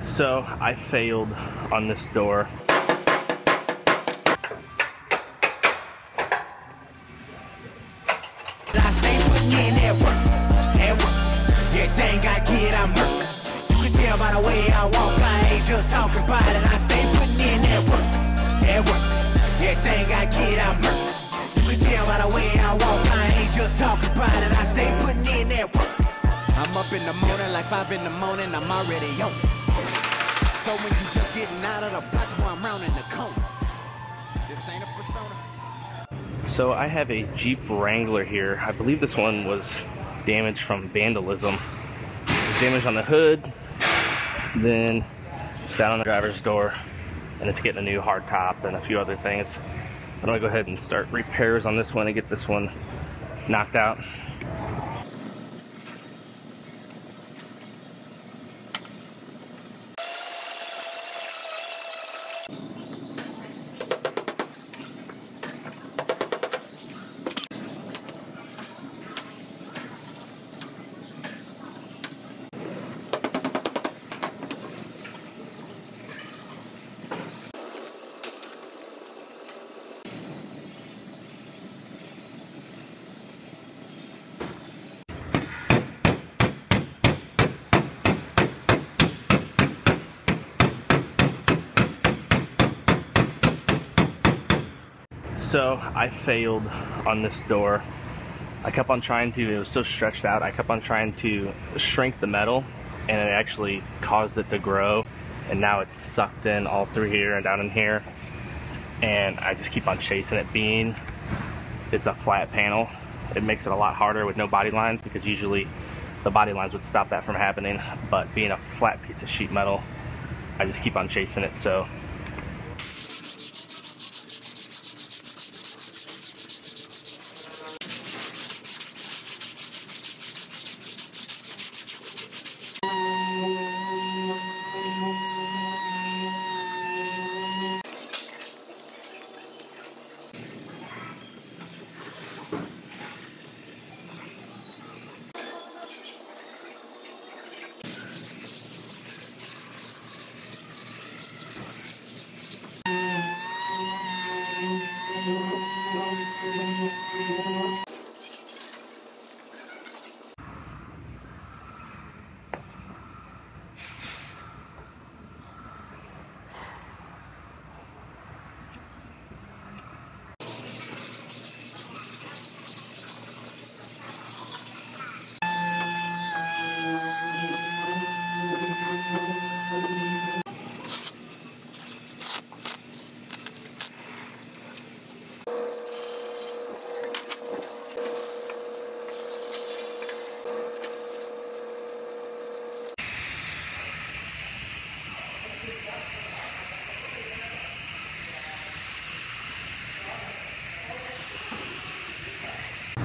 So I failed on this door. I stay putting in that work. Everything I get, I'm hurt. You can tell by the way I walk, I ain't just talking about it. I stay putting in that work. Everything I get, I'm hurt. You can tell by the way I walk, I ain't just talking about it. I stay putting in that work. I'm up in the morning like 5 in the morning, I'm already on. So when you just getting out of the box, boy, I'm rounding the corner. This ain't a persona. So I have a Jeep Wrangler here. I believe this one was damaged from vandalism. There's damage on the hood, then down on the driver's door, and it's getting a new hard top and a few other things. I'm gonna go ahead and start repairs on this one and get this one knocked out. So I failed on this door. I kept on trying to, it was so stretched out, I kept on trying to shrink the metal, and it actually caused it to grow, and now it's sucked in all through here and down in here, and I just keep on chasing it. Being it's a flat panel, it makes it a lot harder with no body lines, because usually the body lines would stop that from happening, but being a flat piece of sheet metal, I just keep on chasing it. So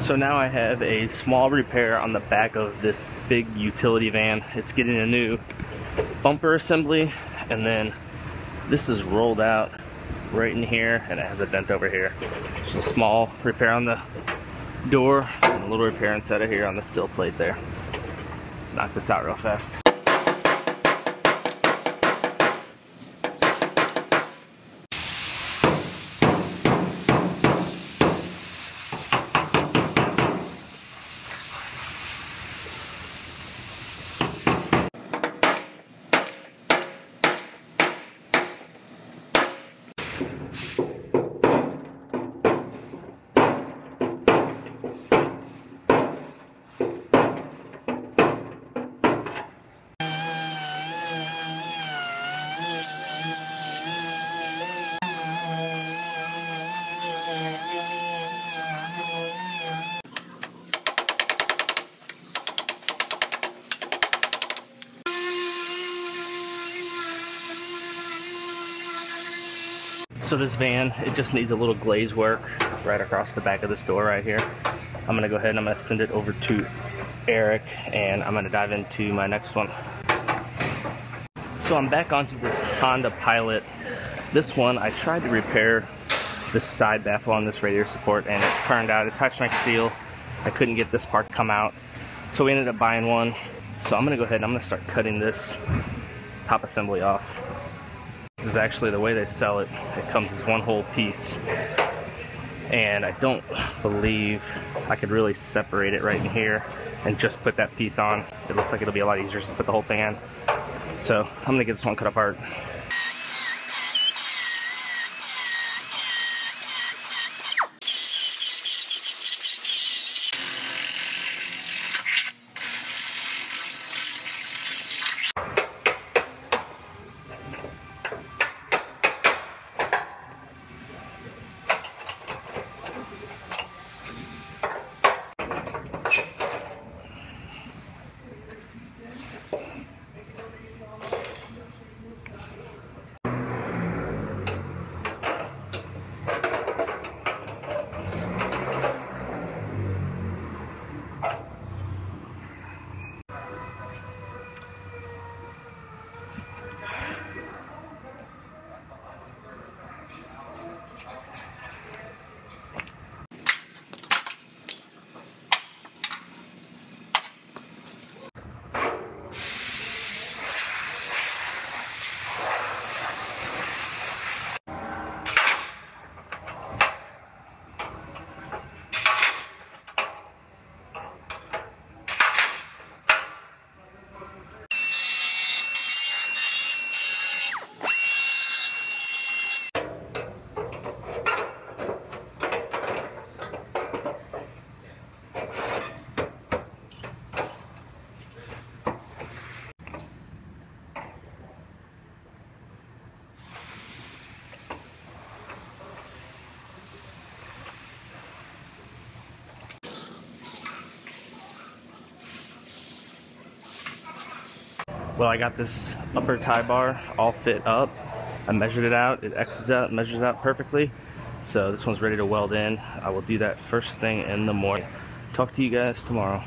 So now I have a small repair on the back of this big utility van. It's getting a new bumper assembly, and then this is rolled out right in here, and it has a dent over here. So a small repair on the door, and a little repair inside of here on the sill plate there. Knock this out real fast. So this van, it just needs a little glaze work right across the back of this door right here. I'm gonna go ahead and I'm gonna send it over to Eric, and I'm gonna dive into my next one. So I'm back onto this Honda Pilot. This one, I tried to repair this side baffle on this radiator support, and it turned out it's high strength steel. I couldn't get this part to come out, so we ended up buying one. So I'm gonna go ahead and I'm gonna start cutting this top assembly off. This is actually the way they sell it. It comes as one whole piece. And I don't believe I could really separate it right in here and just put that piece on. It looks like it'll be a lot easier just to put the whole thing in. So I'm gonna get this one cut apart. Well, I got this upper tie bar all fit up. I measured it out, it X's out, measures out perfectly. So this one's ready to weld in. I will do that first thing in the morning. Talk to you guys tomorrow.